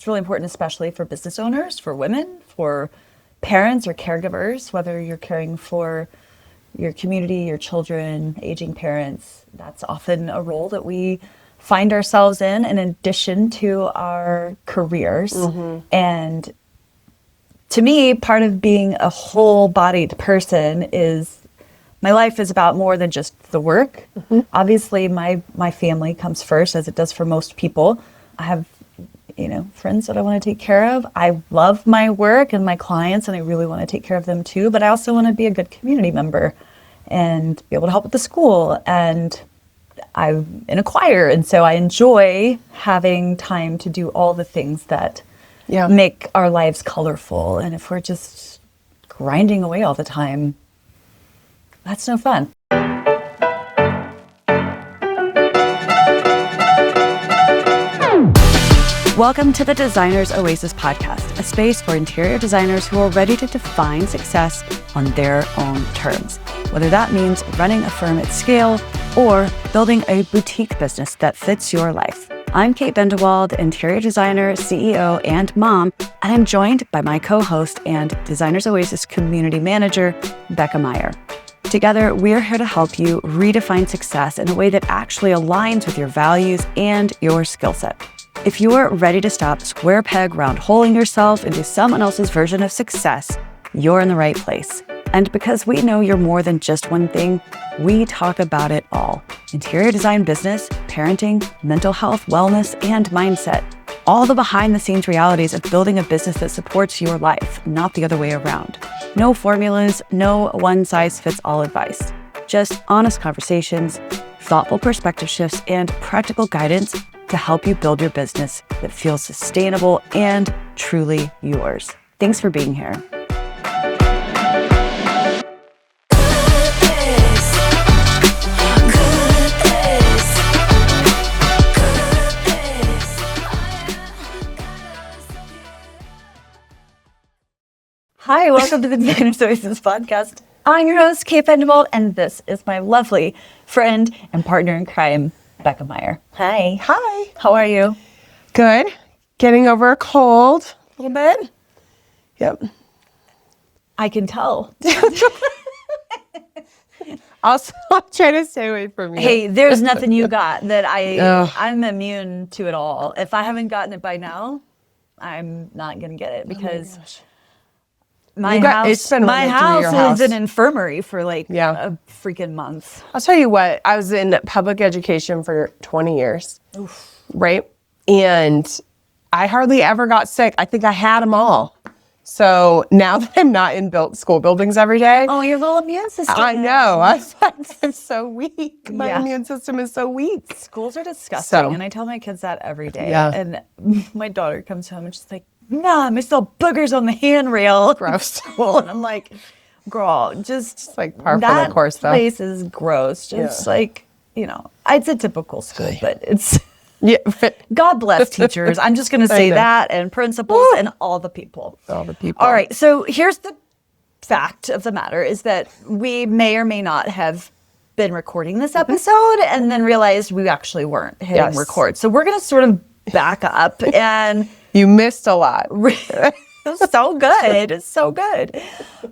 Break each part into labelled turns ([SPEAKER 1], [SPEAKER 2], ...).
[SPEAKER 1] it's really important, especially for business owners, for women, for parents or caregivers, whether you're caring for your community, your children, aging parents. That's often a role that we find ourselves in addition to our careers. And to me, part of being a whole-bodied person is my life is about more than just the work. Obviously, my family comes first, as it does for most people. I have, friends that I want to take care of. I love my work and my clients, and I really want to take care of them too. But I also want to be a good community member and be able to help with the school. And I'm in a choir, and so I enjoy having time to do all the things that make our lives colorful. And if we're just grinding away all the time, that's no fun. Welcome to the Designer's Oasis podcast, a space for interior designers who are ready to define success on their own terms. Whether that means running a firm at scale or building a boutique business that fits your life. I'm Kate Bendewald, interior designer, CEO, and mom, and I'm joined by my co-host and Designer's Oasis community manager, Becca Meyer. Together, we're here to help you redefine success in a way that actually aligns with your values and your skill set. If you're ready to stop square peg round holing yourself into someone else's version of success, you're in the right place. And because we know you're more than just one thing, we talk about it all. Interior design business, parenting, mental health, wellness, and mindset. All the behind-the-scenes realities of building a business that supports your life, not the other way around. No formulas, no one-size-fits-all advice. Just honest conversations, thoughtful perspective shifts, and practical guidance to help you build your business that feels sustainable and truly yours. Thanks for being here. Hi, welcome to the Designer's Oasis podcast. I'm your host, Kate Bendewald, and this is my lovely friend and partner in crime, Becca Meyer. Hi.
[SPEAKER 2] Hi.
[SPEAKER 1] How are you?
[SPEAKER 2] Good. Getting over a cold a little bit. Yep.
[SPEAKER 1] I can tell.
[SPEAKER 2] I'll try to stay away from you.
[SPEAKER 1] Hey, there's nothing you got that I'm immune to it all. If I haven't gotten it by now, I'm not going to get it because my house is an infirmary for a freaking month.
[SPEAKER 2] I'll tell you what, I was in public education for 20 years, right? And I hardly ever got sick. I think I had them all. So now that I'm not in school buildings every day.
[SPEAKER 1] Oh, your little immune system.
[SPEAKER 2] I know. I'm so weak. My immune system is so weak.
[SPEAKER 1] Schools are disgusting. And I tell my kids that every day.
[SPEAKER 2] Yeah.
[SPEAKER 1] And my daughter comes home and she's like, Mom, I saw boogers on the handrail.
[SPEAKER 2] Gross.
[SPEAKER 1] And I'm like, girl, just
[SPEAKER 2] like par for the course stuff.
[SPEAKER 1] That place is gross. Just it's a typical school, but it's...
[SPEAKER 2] Yeah.
[SPEAKER 1] God bless teachers. I'm just going to say that, and principals and all the people.
[SPEAKER 2] All the people.
[SPEAKER 1] All right. So here's the fact of the matter is that we may or may not have been recording this episode and then realized we actually weren't hitting record. So we're going to sort of back up and...
[SPEAKER 2] You missed a lot.
[SPEAKER 1] It's so good. It's so good.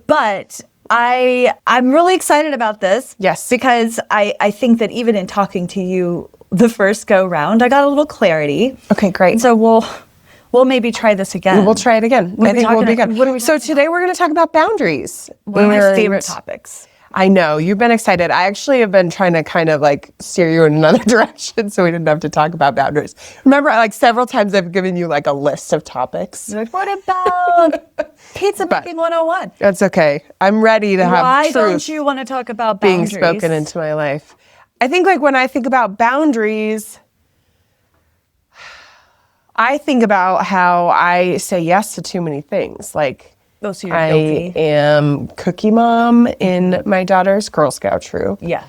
[SPEAKER 1] But I'm really excited about this.
[SPEAKER 2] Yes.
[SPEAKER 1] Because I think that even in talking to you the first go round, I got a little clarity.
[SPEAKER 2] Okay, great.
[SPEAKER 1] So we'll maybe try this again.
[SPEAKER 2] We'll try it again. I think we'll be good. So today we're going to talk about boundaries.
[SPEAKER 1] One of my favorite topics.
[SPEAKER 2] I know. You've been excited. I actually have been trying to kind of steer you in another direction so we didn't have to talk about boundaries. Remember, several times I've given you a list of topics.
[SPEAKER 1] You're like, what about pizza making 101?
[SPEAKER 2] That's okay. I'm ready to have
[SPEAKER 1] Why
[SPEAKER 2] truth
[SPEAKER 1] don't you want to talk about boundaries?
[SPEAKER 2] Being spoken into my life. I think when I think about boundaries, I think about how I say yes to too many things.
[SPEAKER 1] So you're guilty.
[SPEAKER 2] I am cookie mom in my daughter's Girl Scout troop.
[SPEAKER 1] Yeah.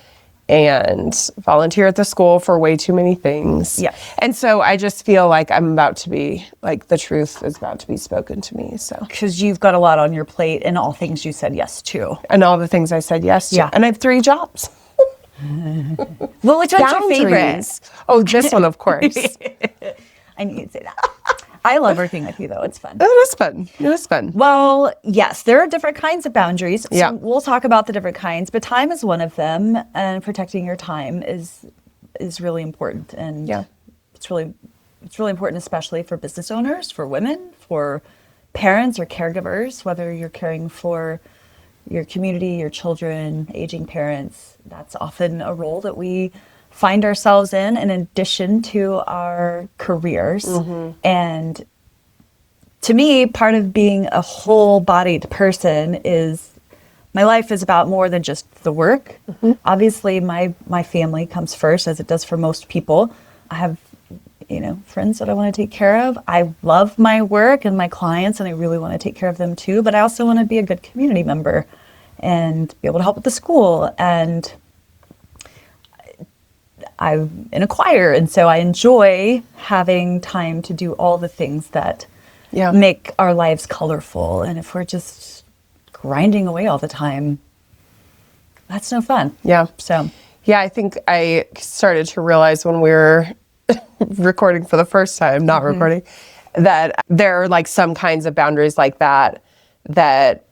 [SPEAKER 2] And volunteer at the school for way too many things.
[SPEAKER 1] Yeah.
[SPEAKER 2] And so I just feel like I'm about to be, the truth is about to be spoken to me, so.
[SPEAKER 1] Because you've got a lot on your plate and all things you said yes to.
[SPEAKER 2] And all the things I said yes to.
[SPEAKER 1] Yeah.
[SPEAKER 2] And I have 3 jobs.
[SPEAKER 1] Well, which one's your favorite?
[SPEAKER 2] Oh, this one, of course.
[SPEAKER 1] I knew you'd say that. I love working with you, though. It's fun.
[SPEAKER 2] It is fun. It is fun.
[SPEAKER 1] Well, yes, there are different kinds of boundaries. So
[SPEAKER 2] Yeah.
[SPEAKER 1] we'll talk about the different kinds, but time is one of them, and protecting your time is really important. And
[SPEAKER 2] Yeah.
[SPEAKER 1] it's really important, especially for business owners, for women, for parents or caregivers, whether you're caring for your community, your children, aging parents. That's often a role that we find ourselves in addition to our careers. And to me, part of being a whole-bodied person is my life is about more than just the work. Obviously, my family comes first, as it does for most people. I have, friends that I want to take care of. I love my work and my clients, and I really want to take care of them too. But I also want to be a good community member and be able to help with the school. And I'm in a choir, and so I enjoy having time to do all the things that make our lives colorful. And if we're just grinding away all the time, that's no fun.
[SPEAKER 2] Yeah.
[SPEAKER 1] So,
[SPEAKER 2] yeah, I think I started to realize when we were recording for the first time, not recording, that there are like some kinds of boundaries like that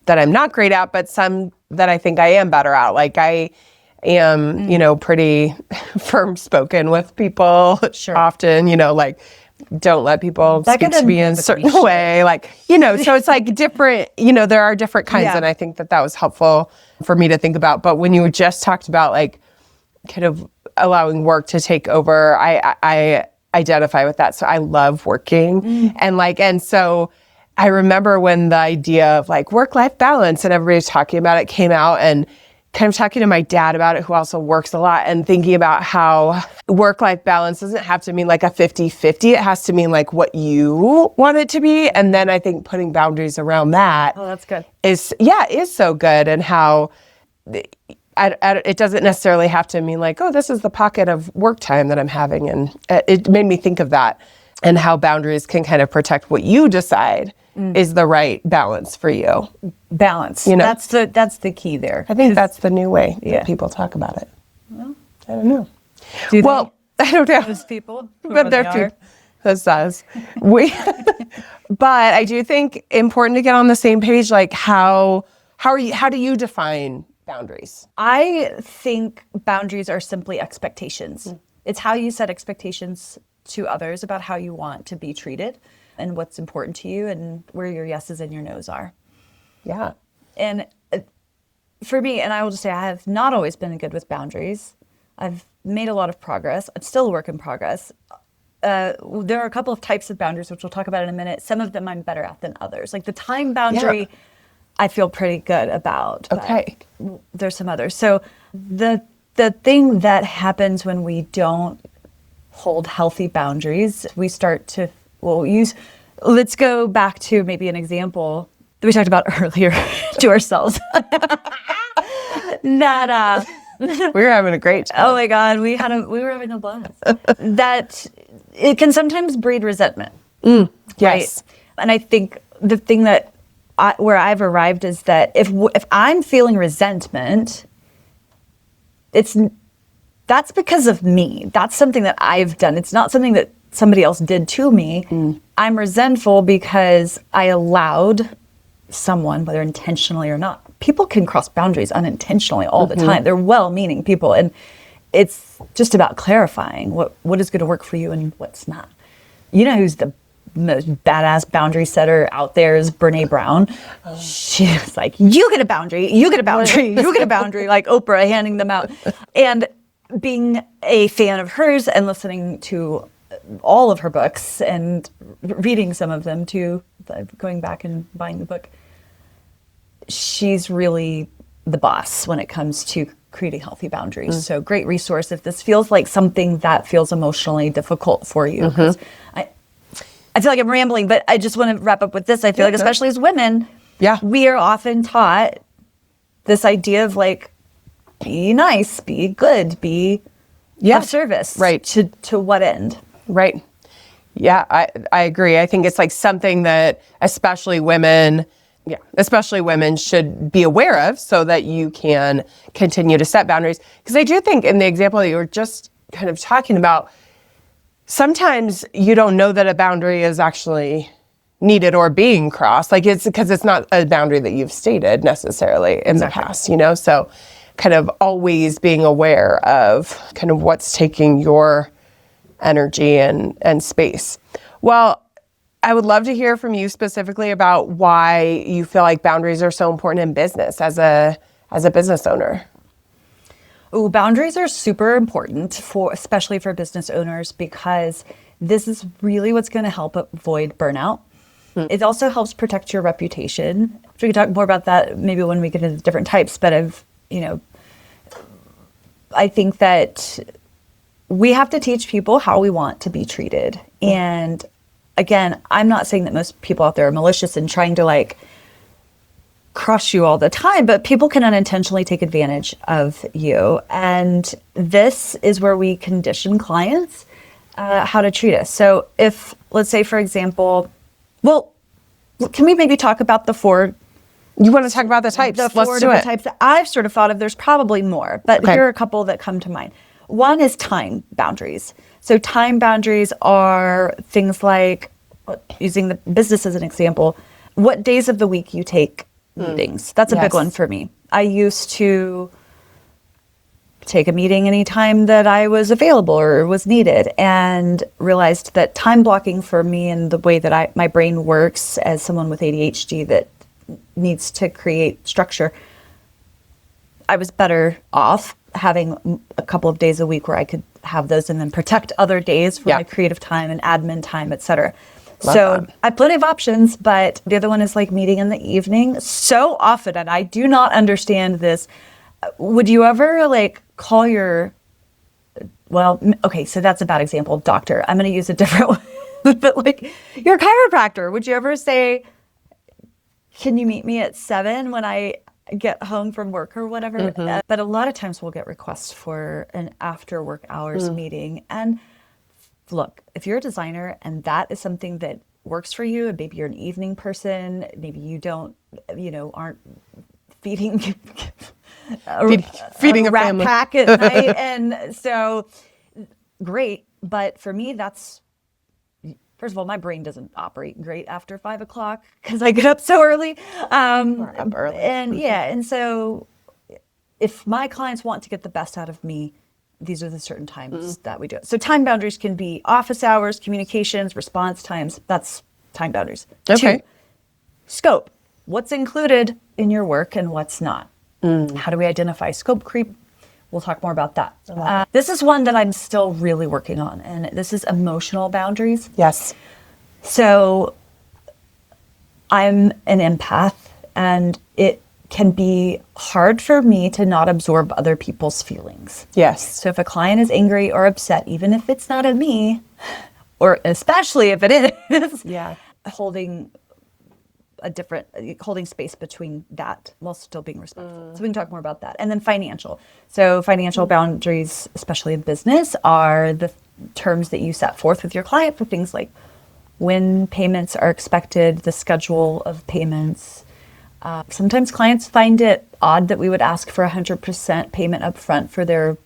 [SPEAKER 2] I'm not great at, but some that I think I am better at. Like I am, pretty firm spoken with people often, like don't let people speak to me in a certain way. Like, so it's like different, there are different kinds. And I think that was helpful for me to think about. But when you just talked about like kind of allowing work to take over, I identify with that. So I love working and so I remember when the idea of like work-life balance and everybody's talking about it came out, and kind of talking to my dad about it, who also works a lot, and thinking about how work-life balance doesn't have to mean like a 50-50. It has to mean like what you want it to be. And then I think putting boundaries around that
[SPEAKER 1] that's good.
[SPEAKER 2] is so good. And how it doesn't necessarily have to mean like, oh, this is the pocket of work time that I'm having. And it made me think of that and how boundaries can kind of protect what you decide is the right balance for you.
[SPEAKER 1] Balance. That's the key there.
[SPEAKER 2] I think that's the new way that people talk about it. Well, I don't know. I don't know.
[SPEAKER 1] Those people,
[SPEAKER 2] but they're people. That's us. But I do think important to get on the same page. Like how do you define boundaries?
[SPEAKER 1] I think boundaries are simply expectations. It's how you set expectations to others about how you want to be treated and what's important to you and where your yeses and your nos are.
[SPEAKER 2] Yeah.
[SPEAKER 1] And for me, and I will just say I have not always been good with boundaries. I've made a lot of progress. I'm still a work in progress. There are a couple of types of boundaries, which we'll talk about in a minute. Some of them I'm better at than others. Like the time boundary, I feel pretty good about.
[SPEAKER 2] Okay.
[SPEAKER 1] There's some others. So the thing that happens when we don't hold healthy boundaries, we start to, let's go back to maybe an example that we talked about earlier to ourselves. That
[SPEAKER 2] we were having a great time.
[SPEAKER 1] Oh my God, we were having a blast. That it can sometimes breed resentment.
[SPEAKER 2] Yes.
[SPEAKER 1] Right? And I think the thing that where I've arrived is that if I'm feeling resentment, that's because of me. That's something that I've done. It's not something that somebody else did to me. I'm resentful because I allowed someone, whether intentionally or not. People can cross boundaries unintentionally all the time. They're well-meaning people, and it's just about clarifying what is going to work for you and what's not. You know who's the most badass boundary setter out there is Brene Brown. She's like, you get a boundary, you get a boundary, you get a boundary, like Oprah handing them out. And being a fan of hers and listening to all of her books and reading some of them too, going back and buying the book, she's really the boss when it comes to creating healthy boundaries. So great resource if this feels like something that feels emotionally difficult for you. I feel like I'm rambling, but I just want to wrap up with this. I feel like especially as women, we are often taught this idea of like, be nice, be good, be of service. Right. To what end?
[SPEAKER 2] Right. Yeah, I agree. I think it's like something that especially women should be aware of so that you can continue to set boundaries. Because I do think in the example that you were just kind of talking about, sometimes you don't know that a boundary is actually needed or being crossed. Like it's because it's not a boundary that you've stated necessarily in the past, So kind of always being aware of kind of what's taking your energy and space. Well, I would love to hear from you specifically about why you feel like boundaries are so important in business as a business owner.
[SPEAKER 1] Ooh, boundaries are super important especially for business owners, because this is really what's going to help avoid burnout. It also helps protect your reputation. We can talk more about that maybe when we get into different types, but I think that we have to teach people how we want to be treated. And again, I'm not saying that most people out there are malicious and trying to crush you all the time, but people can unintentionally take advantage of you. And this is where we condition clients how to treat us. So if, let's say, for example, well, can we maybe talk about the four?
[SPEAKER 2] You want to talk about the types?
[SPEAKER 1] The four
[SPEAKER 2] Let's do
[SPEAKER 1] different
[SPEAKER 2] it.
[SPEAKER 1] types that I've sort of thought of. There's probably more, but here are a couple that come to mind. One is time boundaries. So time boundaries are things like, using the business as an example, what days of the week you take meetings. That's a big one for me. I used to take a meeting anytime that I was available or was needed, and realized that time blocking for me and the way that my brain works as someone with ADHD that needs to create structure, I was better off having a couple of days a week where I could have those and then protect other days for my creative time and admin time, etc. So I have plenty of options, but the other one is meeting in the evening. So often, and I do not understand this. Would you ever call your, well, okay, so that's a bad example, doctor. I'm going to use a different one, but your chiropractor. Would you ever say, can you meet me at 7 when I get home from work or whatever? But a lot of times we'll get requests for an after work hours meeting. And look, if you're a designer and that is something that works for you, and maybe you're an evening person, maybe you don't, aren't feeding a rat
[SPEAKER 2] family
[SPEAKER 1] pack at night, and so great. But for me, that's, first of all, my brain doesn't operate great after 5 o'clock because I get up so early.
[SPEAKER 2] Up early.
[SPEAKER 1] And so if my clients want to get the best out of me, these are the certain times that we do it. So time boundaries can be office hours, communications, response times. That's time boundaries.
[SPEAKER 2] Okay.
[SPEAKER 1] 2, scope. What's included in your work and what's not? How do we identify scope creep? We'll talk more about that. This is one that I'm still really working on, and this is emotional boundaries.
[SPEAKER 2] Yes.
[SPEAKER 1] So I'm an empath, and it can be hard for me to not absorb other people's feelings.
[SPEAKER 2] Yes.
[SPEAKER 1] So if a client is angry or upset, even if it's not at me, or especially if it is, holding space between that while still being respectful. So we can talk more about that. And then financial. So financial boundaries, especially in business, are the terms that you set forth with your client for things like when payments are expected, the schedule of payments. Sometimes clients find it odd that we would ask for 100% payment up front for their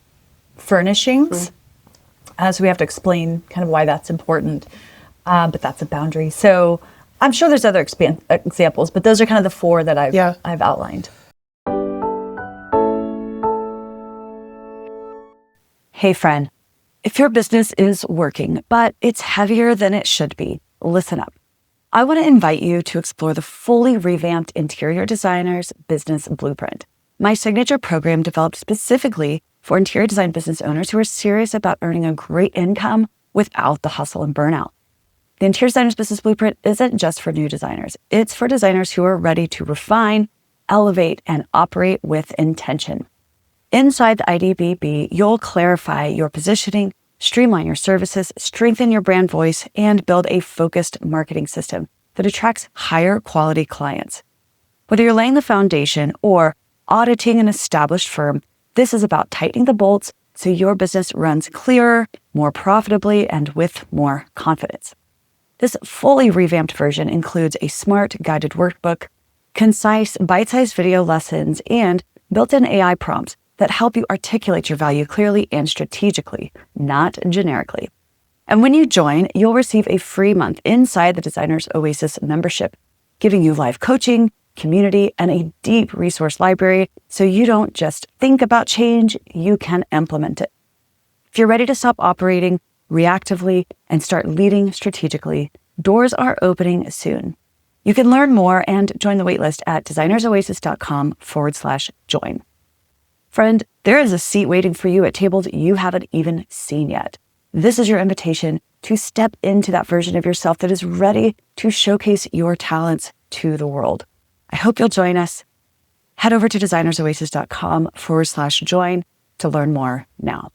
[SPEAKER 1] furnishings. So we have to explain kind of why that's important. But that's a boundary. So I'm sure there's other examples, but those are kind of the 4 that I've outlined. Hey friend, if your business is working, but it's heavier than it should be, listen up. I want to invite you to explore the fully revamped Interior Designer's Business Blueprint, my signature program developed specifically for interior design business owners who are serious about earning a great income without the hustle and burnout. The Interior Designer's Business Blueprint isn't just for new designers. It's for designers who are ready to refine, elevate, and operate with intention. Inside the IDBB, you'll clarify your positioning, streamline your services, strengthen your brand voice, and build a focused marketing system that attracts higher quality clients. Whether you're laying the foundation or auditing an established firm, this is about tightening the bolts so your business runs clearer, more profitably, and with more confidence. This fully revamped version includes a smart guided workbook, concise bite-sized video lessons, and built-in AI prompts that help you articulate your value clearly and strategically, not generically. And when you join, you'll receive a free month inside the Designers Oasis membership, giving you live coaching, community, and a deep resource library so you don't just think about change, you can implement it. If you're ready to stop operating reactively and start leading strategically, doors are opening soon. You can learn more and join the waitlist at designersoasis.com/join. Friend, there is a seat waiting for you at tables you haven't even seen yet. This is your invitation to step into that version of yourself that is ready to showcase your talents to the world. I hope you'll join us. Head over to designersoasis.com/join to learn more now.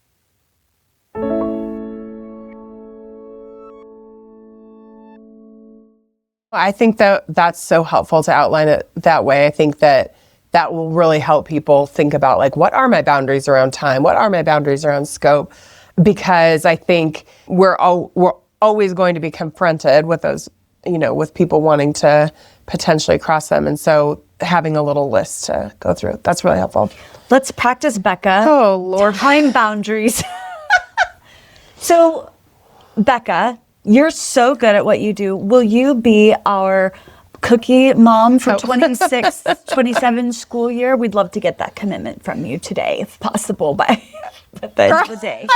[SPEAKER 2] I think that that's so helpful to outline it that way. I think that that will really help people think about, like, what are my boundaries around time? What are my boundaries around scope? Because I think we're always going to be confronted with those, with people wanting to potentially cross them. And so having a little list to go through, that's really helpful.
[SPEAKER 1] Let's practice, Becca.
[SPEAKER 2] Oh, Lord.
[SPEAKER 1] Time boundaries. So, Becca, you're so good at what you do. Will you be our cookie mom for 26, 27 school year? We'd love to get that commitment from you today, if possible, by the end of the day.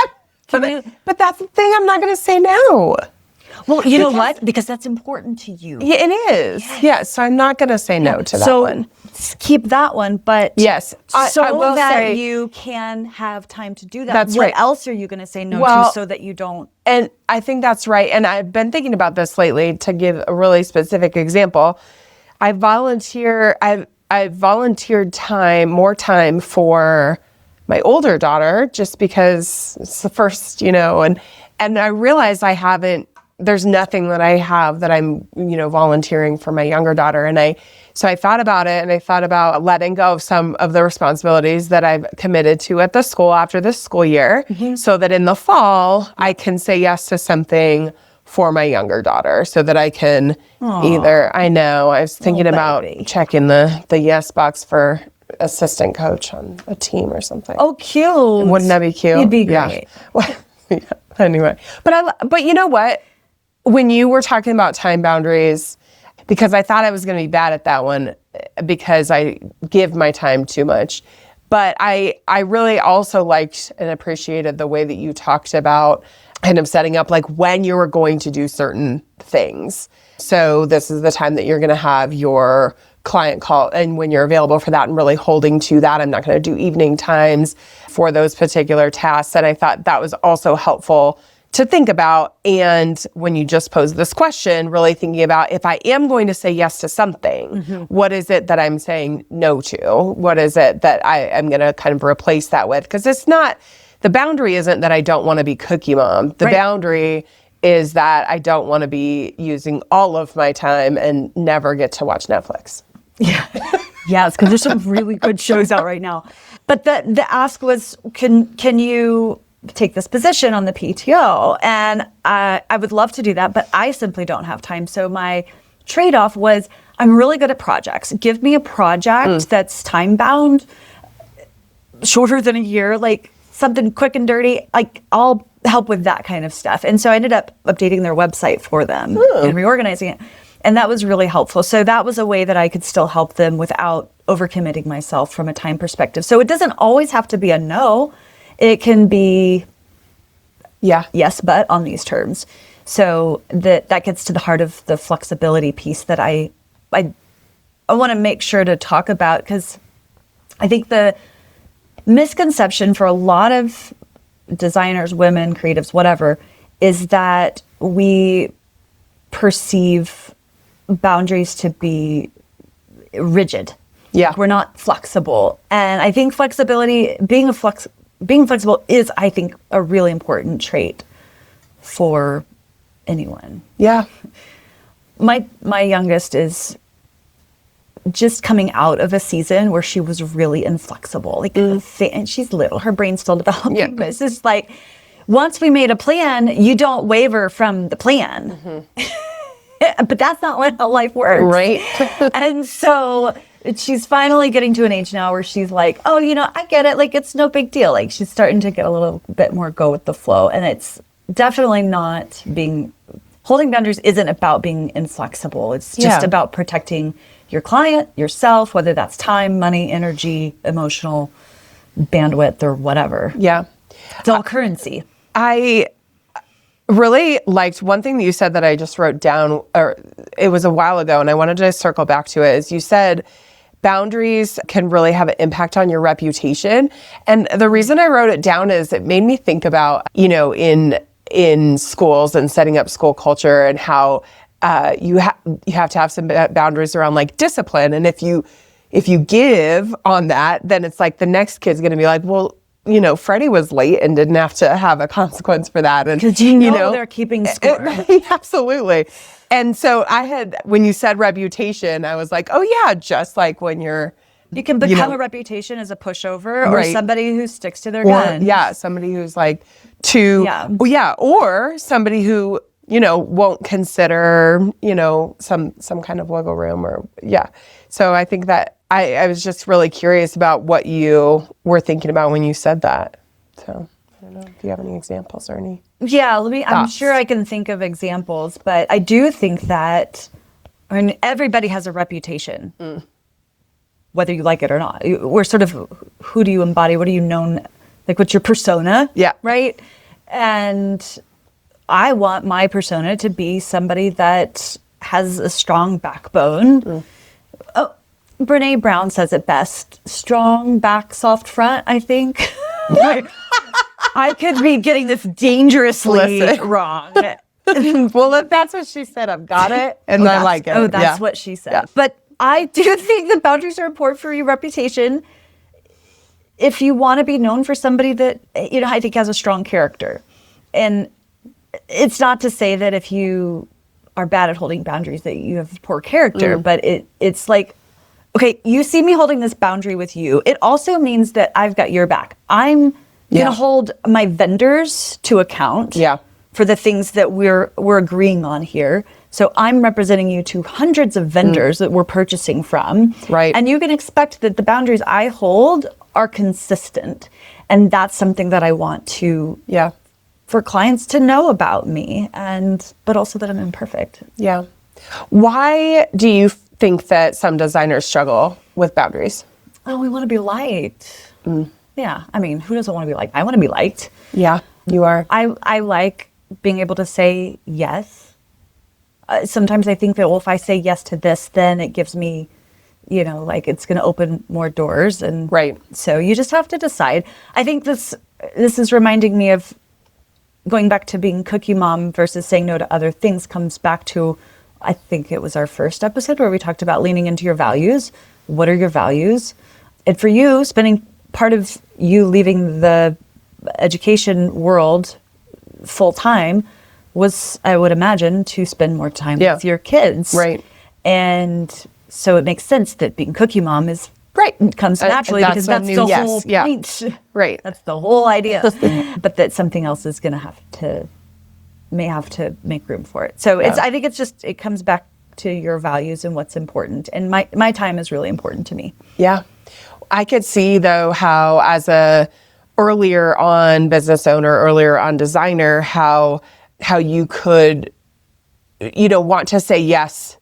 [SPEAKER 2] But that's the thing, I'm not going to say no.
[SPEAKER 1] Well, you know what? Because that's important to you.
[SPEAKER 2] Yeah, it is. Yes, so I'm not going to say no to that one.
[SPEAKER 1] So keep that one, but
[SPEAKER 2] yes, I will
[SPEAKER 1] that
[SPEAKER 2] say,
[SPEAKER 1] you can have time to do that.
[SPEAKER 2] That's
[SPEAKER 1] what
[SPEAKER 2] right.
[SPEAKER 1] else are you going to say no to so that you don't?
[SPEAKER 2] And I think that's right. And I've been thinking about this lately. To give a really specific example, I volunteered more time for my older daughter, just because it's the first, and I realized there's nothing that I have that I'm, volunteering for my younger daughter. And so I thought about it, and I thought about letting go of some of the responsibilities that I've committed to at the school after this school year, so that in the fall I can say yes to something for my younger daughter, so that I can I was thinking about checking the yes box for assistant coach on a team or something.
[SPEAKER 1] Oh, cute.
[SPEAKER 2] Wouldn't that be cute?
[SPEAKER 1] You'd be great.
[SPEAKER 2] Yeah. Anyway, but you know what? When you were talking about time boundaries, because I thought I was going to be bad at that one because I give my time too much. But I really also liked and appreciated the way that you talked about kind of setting up, like, when you were going to do certain things. So this is the time that you're going to have your client call, and when you're available for that, and really holding to that. I'm not going to do evening times for those particular tasks. And I thought that was also helpful to think about. And when you just posed this question, really thinking about, if I am going to say yes to something, what is it that I'm saying no to? What is it that I am going to kind of replace that with? Because the boundary isn't that I don't want to be cookie mom. The boundary is that I don't want to be using all of my time and never get to watch Netflix.
[SPEAKER 1] Yeah. Yes, because there's some really good shows out right now. But the ask was, can you take this position on the PTO? And I would love to do that, but I simply don't have time. So my trade-off was, I'm really good at projects. Give me a project that's time-bound, shorter than a year, like something quick and dirty. Like, I'll help with that kind of stuff. And so I ended up updating their website for them and reorganizing it. And that was really helpful. So that was a way that I could still help them without overcommitting myself from a time perspective. So it doesn't always have to be a no. It can be yes, but on these terms. So that gets to the heart of the flexibility piece that I want to make sure to talk about, because I think the misconception for a lot of designers, women, creatives, whatever, is that we perceive boundaries to be rigid.
[SPEAKER 2] Yeah.
[SPEAKER 1] We're not flexible. And I think flexibility, being flexible is, I think, a really important trait for anyone.
[SPEAKER 2] Yeah.
[SPEAKER 1] My youngest is just coming out of a season where she was really inflexible. Like, and she's little, her brain's still developing. Yeah. But it's just like, once we made a plan, you don't waver from the plan. But that's not how life works.
[SPEAKER 2] Right.
[SPEAKER 1] And so she's finally getting to an age now where she's like, oh, I get it. Like, it's no big deal. Like, she's starting to get a little bit more go with the flow. And definitely not holding boundaries isn't about being inflexible. It's just about protecting your client, yourself, whether that's time, money, energy, emotional bandwidth, or whatever.
[SPEAKER 2] Yeah.
[SPEAKER 1] It's all currency.
[SPEAKER 2] I really liked one thing that you said that I just wrote down, or it was a while ago, and I wanted to circle back to it, is you said boundaries can really have an impact on your reputation. And the reason I wrote it down is it made me think about, in schools and setting up school culture, and how you have to have some boundaries around like discipline. And if you give on that, then it's like the next kid's going to be like, well, Freddie was late and didn't have to have a consequence for that. And
[SPEAKER 1] because they're keeping score.
[SPEAKER 2] Absolutely. And so when you said reputation, I was like, oh yeah, just like when
[SPEAKER 1] you can become a reputation as a pushover, or somebody who sticks to their guns.
[SPEAKER 2] Yeah, somebody who's like or somebody who, won't consider, some kind of wiggle room So I think that I was just really curious about what you were thinking about when you said that. So I don't know if you have any examples or any.
[SPEAKER 1] Yeah, I'm sure I can think of examples, but I do think that, everybody has a reputation, whether you like it or not. We're sort of, who do you embody? What are you known, like what's your persona?
[SPEAKER 2] Yeah.
[SPEAKER 1] Right? And I want my persona to be somebody that has a strong backbone. Oh, Brene Brown says it best. Strong back, soft front, I think. I could be getting this dangerously wrong.
[SPEAKER 2] Well, if that's what she said, I've got it, and I like it.
[SPEAKER 1] Oh, that's what she said. Yeah. But I do think that boundaries are important for your reputation. If you want to be known for somebody that, I think has a strong character. And it's not to say that if you are bad at holding boundaries that you have poor character, but it's like, okay, you see me holding this boundary with you. It also means that I've got your back. I'm going to hold my vendors to account for the things that we're agreeing on here. So I'm representing you to hundreds of vendors that we're purchasing from.
[SPEAKER 2] Right.
[SPEAKER 1] And you can expect that the boundaries I hold are consistent. And that's something that I want to, for clients to know about me, but also that I'm imperfect.
[SPEAKER 2] Yeah. Why do you think that some designers struggle with boundaries?
[SPEAKER 1] Oh, we want to be liked. Yeah. Who doesn't want to be liked? I want to be liked.
[SPEAKER 2] Yeah, you are.
[SPEAKER 1] I like being able to say yes. Sometimes I think that, if I say yes to this, then it gives me, it's going to open more doors. And so you just have to decide. I think this is reminding me of going back to being cookie mom versus saying no to other things. Comes back to, I think it was our first episode where we talked about leaning into your values. What are your values? And for you, spending part of you leaving the education world full time was, I would imagine, to spend more time with your kids.
[SPEAKER 2] Right.
[SPEAKER 1] And so it makes sense that being cookie mom is it comes naturally, because that's the whole point.
[SPEAKER 2] Right.
[SPEAKER 1] That's the whole idea. But that something else is going to may have to make room for it. So I think it comes back to your values and what's important. And my time is really important to me.
[SPEAKER 2] Yeah. I could see though how, as a earlier on business owner, earlier on designer, how you could, want to say yes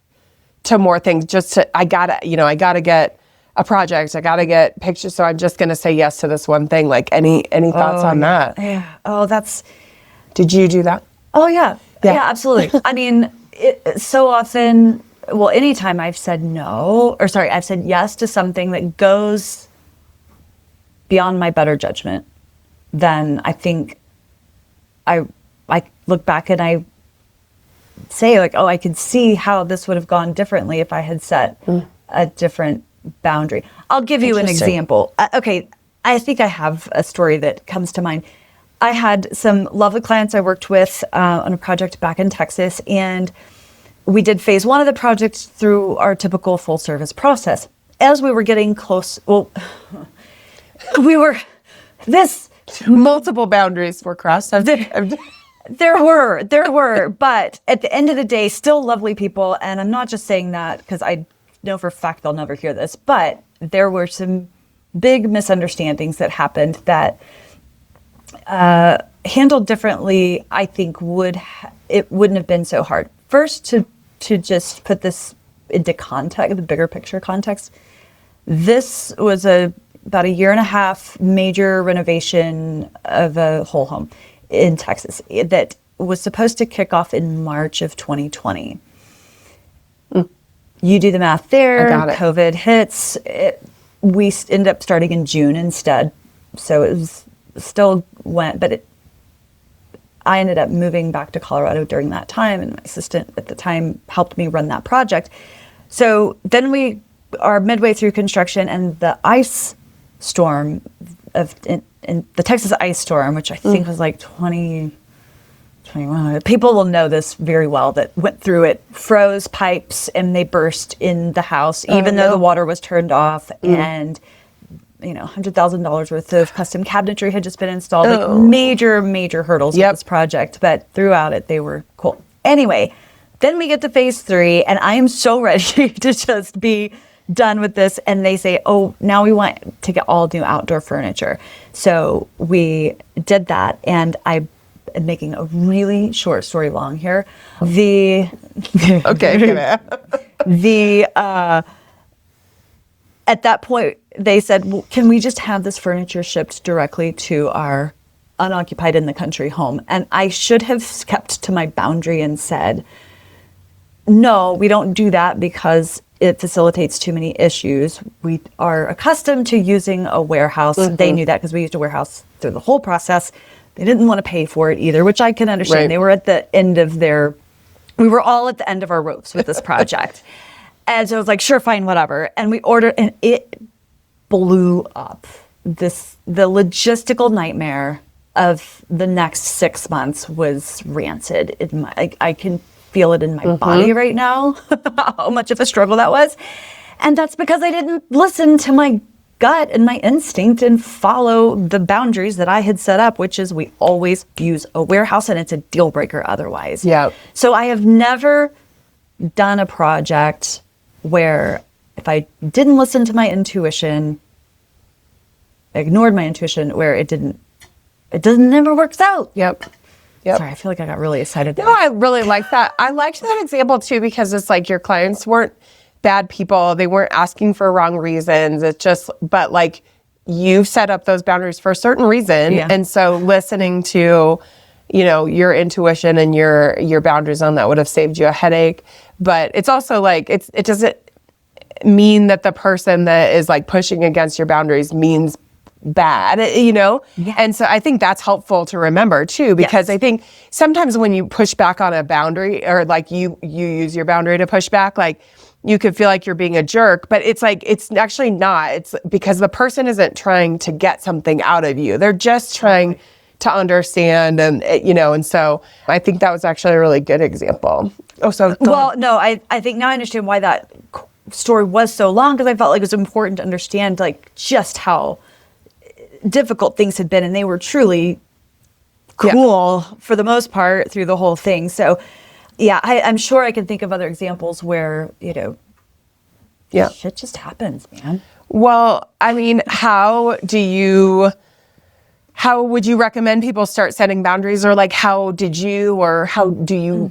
[SPEAKER 2] to more things. I gotta get a project, I gotta get pictures, so I'm just gonna say yes to this one thing. Like any thoughts on that?
[SPEAKER 1] Yeah. Oh,
[SPEAKER 2] did you do that?
[SPEAKER 1] Oh yeah. Yeah, absolutely. So often, anytime I've said I've said yes to something that goes beyond my better judgment, then I think I look back and I say I could see how this would have gone differently if I had set a different boundary. I'll give you an example. Okay, I think I have a story that comes to mind. I had some lovely clients I worked with on a project back in Texas, and we did phase 1 of the project through our typical full service process. As we were getting close,
[SPEAKER 2] multiple boundaries were crossed.
[SPEAKER 1] There were, but at the end of the day, still lovely people. And I'm not just saying that because I know for a fact they'll never hear this, but there were some big misunderstandings that happened that handled differently, I think it wouldn't have been so hard. First, to just put this into context, the bigger picture context, this was about a year and a half major renovation of a whole home in Texas that was supposed to kick off in March of 2020. You do the math there.
[SPEAKER 2] I got it.
[SPEAKER 1] COVID hits. We ended up starting in June instead. So it was still but I ended up moving back to Colorado during that time, and my assistant at the time helped me run that project. So then we are midway through construction, and the ice storm in the Texas ice storm, which I think was like 2021. People will know this very well that went through it, froze pipes, and they burst in the house, even though the water was turned off, and $100,000 worth of custom cabinetry had just been installed. Like major hurdles with this project, but throughout it, they were cool. Anyway, then we get to phase 3, and I am so ready to just be done with this. And they say, oh, now we want to get all new outdoor furniture. So we did that, and I am making a really short story long here. At that point, they said, well, can we just have this furniture shipped directly to our unoccupied in the country home? And I should have kept to my boundary and said, no, we don't do that because it facilitates too many issues. We are accustomed to using a warehouse. They knew that because we used a warehouse through the whole process. They didn't want to pay for it either, which I can understand. Right. They were at the end of we were all at the end of our ropes with this project. And so I was like, sure, fine, whatever. And we ordered, and it blew up. The logistical nightmare of the next 6 months was rancid. I can feel it in my body right now, how much of a struggle that was. And that's because I didn't listen to my gut and my instinct and follow the boundaries that I had set up, which is we always use a warehouse, and it's a deal breaker otherwise. Yeah. So I have never done a project where if I didn't listen to my intuition, ignored my intuition, where it never works out. Yep. Sorry, I feel like I got really excited there.
[SPEAKER 2] No, I really like that. I liked that example too, because it's like your clients weren't bad people. They weren't asking for wrong reasons. It's just, but like you set up those boundaries for a certain reason. Yeah. And so listening to, your intuition and your boundaries on that would have saved you a headache. But it's also like, it doesn't mean that the person that is like pushing against your boundaries means bad, Yeah. And so I think that's helpful to remember too, because I think sometimes when you push back on a boundary, or like you use your boundary to push back, like you could feel like you're being a jerk, but it's like, it's actually not. It's because the person isn't trying to get something out of you. They're just trying to understand, and so I think that was actually a really good example.
[SPEAKER 1] I think now I understand why that story was so long, because I felt like it was important to understand like just how difficult things had been, and they were truly cool for the most part through the whole thing. So I'm sure I can think of other examples where shit just happens, man.
[SPEAKER 2] Well, I mean, how would you recommend people start setting boundaries, or like how do you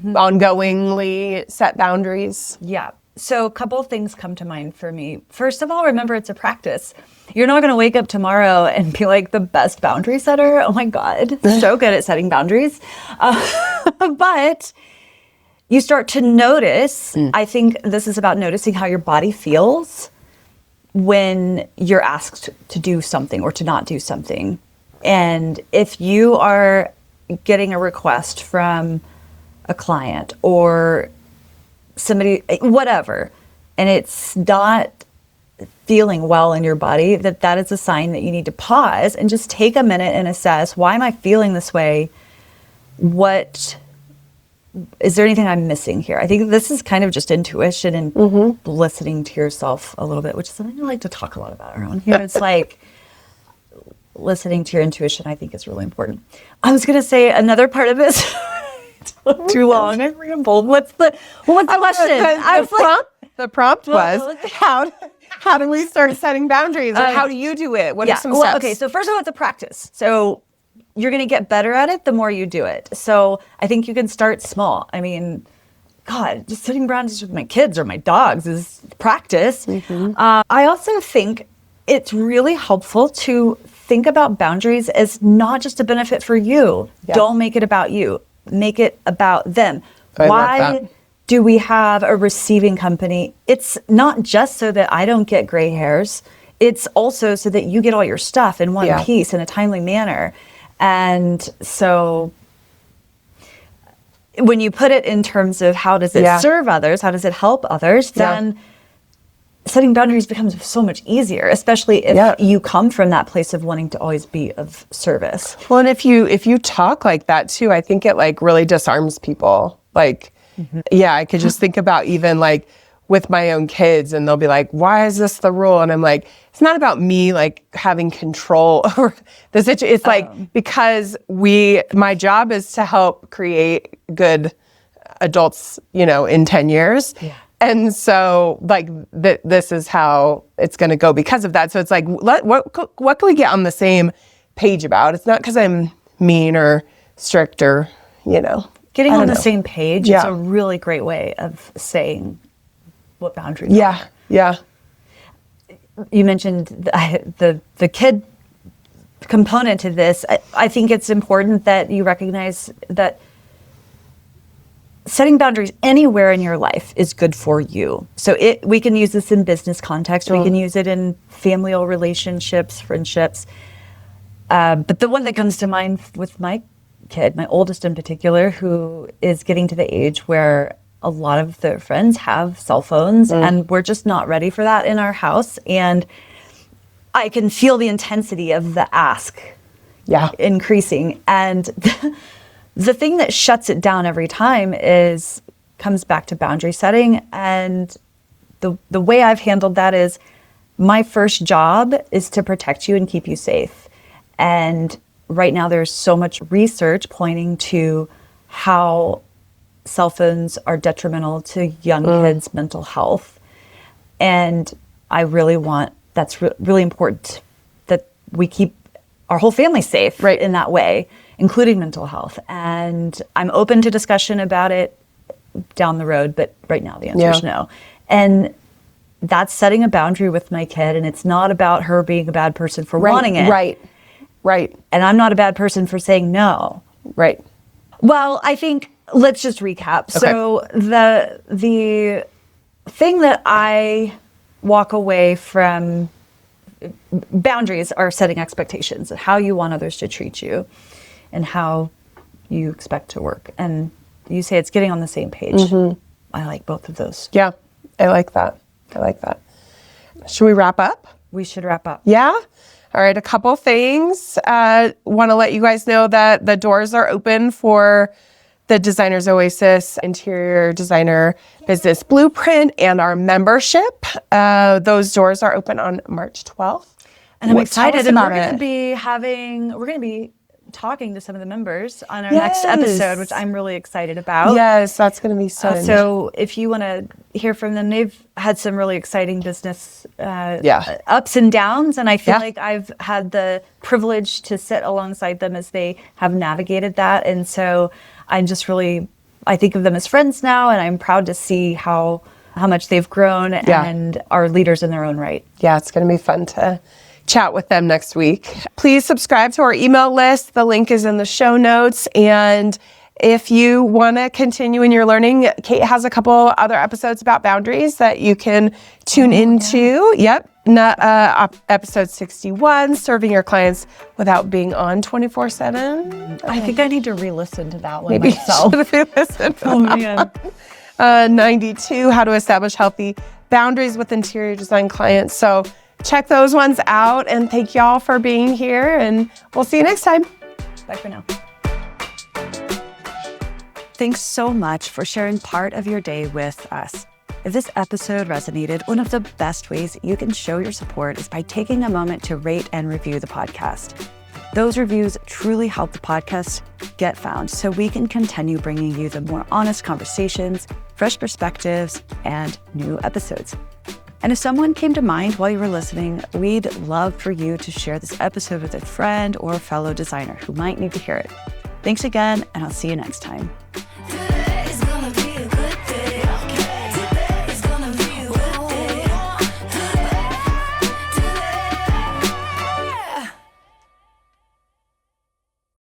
[SPEAKER 2] ongoingly set boundaries?
[SPEAKER 1] Yeah. So a couple of things come to mind for me. First of all, remember it's a practice. You're not going to wake up tomorrow and be like the best boundary setter. Oh my God, so good at setting boundaries. But you start to notice, I think this is about noticing how your body feels when you're asked to do something or to not do something. And if you are getting a request from a client or somebody, whatever, and it's not feeling well in your body, that is a sign that you need to pause and just take a minute and assess, why am I feeling this way? What is there anything I'm missing here? I think this is kind of just intuition and listening to yourself a little bit, which is something I like to talk a lot about around here. It's like listening to your intuition, I think, is really important. I was going to say another part of this. Too long. I rambled. What's the question?
[SPEAKER 2] The prompt was how do we start setting boundaries, or how do you do it? What are some steps?
[SPEAKER 1] Okay, so first of all, it's a practice. So you're going to get better at it the more you do it. So I think you can start small. I mean, God, just setting boundaries with my kids or my dogs is practice. I also think it's really helpful to think about boundaries as not just a benefit for you.
[SPEAKER 2] Yeah.
[SPEAKER 1] Don't make it about you. Make it about them.
[SPEAKER 2] I love
[SPEAKER 1] Why
[SPEAKER 2] that.
[SPEAKER 1] do we have a receiving company? It's not just so that I don't get gray hairs. It's also so that you get all your stuff in one
[SPEAKER 2] Yeah.
[SPEAKER 1] piece in a timely manner. And so when you put it in terms of how does it
[SPEAKER 2] Yeah.
[SPEAKER 1] serve others, how does it help others, then setting boundaries becomes so much easier, especially if you come from that place of wanting to always be of service.
[SPEAKER 2] Well, and if you talk like that too, I think it like really disarms people. Like, I could just think about even like with my own kids, and they'll be like, why is this the rule? And I'm like, it's not about me like having control over the situation. It's like, because my job is to help create good adults, in 10 years.
[SPEAKER 1] Yeah.
[SPEAKER 2] And so like this is how it's going to go because of that. So it's like, what can we get on the same page about? It's not because I'm mean or strict or,
[SPEAKER 1] Getting
[SPEAKER 2] I
[SPEAKER 1] on
[SPEAKER 2] don't
[SPEAKER 1] the
[SPEAKER 2] know.
[SPEAKER 1] same page
[SPEAKER 2] Yeah.
[SPEAKER 1] is a really great way of saying what boundaries are.
[SPEAKER 2] Yeah.
[SPEAKER 1] You mentioned the kid component to this. I think it's important that you recognize that setting boundaries anywhere in your life is good for you. So we can use this in business context. We can use it in familial relationships, friendships. But the one that comes to mind with my kid, my oldest in particular, who is getting to the age where a lot of their friends have cell phones and we're just not ready for that in our house. And I can feel the intensity of the ask increasing. And the thing that shuts it down every time comes back to boundary setting. And the way I've handled that is my first job is to protect you and keep you safe. And right now there's so much research pointing to how cell phones are detrimental to young kids' mental health. And I really that's really important that we keep our whole family safe in that way, including mental health. And I'm open to discussion about it down the road, but right now the answer is no. And that's setting a boundary with my kid, and it's not about her being a bad person for wanting it.
[SPEAKER 2] Right.
[SPEAKER 1] And I'm not a bad person for saying no.
[SPEAKER 2] Right.
[SPEAKER 1] Well, I think let's just recap.
[SPEAKER 2] Okay.
[SPEAKER 1] So the thing that I walk away from, boundaries are setting expectations, how you want others to treat you and how you expect to work. And you say it's getting on the same page. I like both of those.
[SPEAKER 2] Yeah, I like that. Should we wrap up?
[SPEAKER 1] We should wrap up.
[SPEAKER 2] Yeah? All right, a couple things. Want to let you guys know that the doors are open for the Designer's Oasis Interior Designer Business Blueprint and our membership. Those doors are open on March 12th.
[SPEAKER 1] And I'm
[SPEAKER 2] Tell
[SPEAKER 1] excited.
[SPEAKER 2] us
[SPEAKER 1] And
[SPEAKER 2] about
[SPEAKER 1] we're going
[SPEAKER 2] it.
[SPEAKER 1] to be talking to some of the members on our next episode, which I'm really excited about.
[SPEAKER 2] Yes, that's going to be so.
[SPEAKER 1] So if you want to hear from them, they've had some really exciting business ups and downs. And I feel like I've had the privilege to sit alongside them as they have navigated that. And so I'm just I think of them as friends now, and I'm proud to see how much they've grown and are leaders in their own right.
[SPEAKER 2] Yeah, it's going to be fun to chat with them next week. Please subscribe to our email list. The link is in the show notes. And if you want to continue in your learning, Kate has a couple other episodes about boundaries that you can tune into. Yep. Episode 61, serving your clients without being on 24/7.
[SPEAKER 1] I think I need to re-listen to that one myself.
[SPEAKER 2] Oh, man. 92, how to establish healthy boundaries with interior design clients. So check those ones out, and thank y'all for being here, and we'll see you next time.
[SPEAKER 1] Bye for now.
[SPEAKER 3] Thanks so much for sharing part of your day with us. If this episode resonated, one of the best ways you can show your support is by taking a moment to rate and review the podcast. Those reviews truly help the podcast get found so we can continue bringing you the more honest conversations, fresh perspectives, and new episodes. And if someone came to mind while you were listening, we'd love for you to share this episode with a friend or a fellow designer who might need to hear it. Thanks again, and I'll see you next time.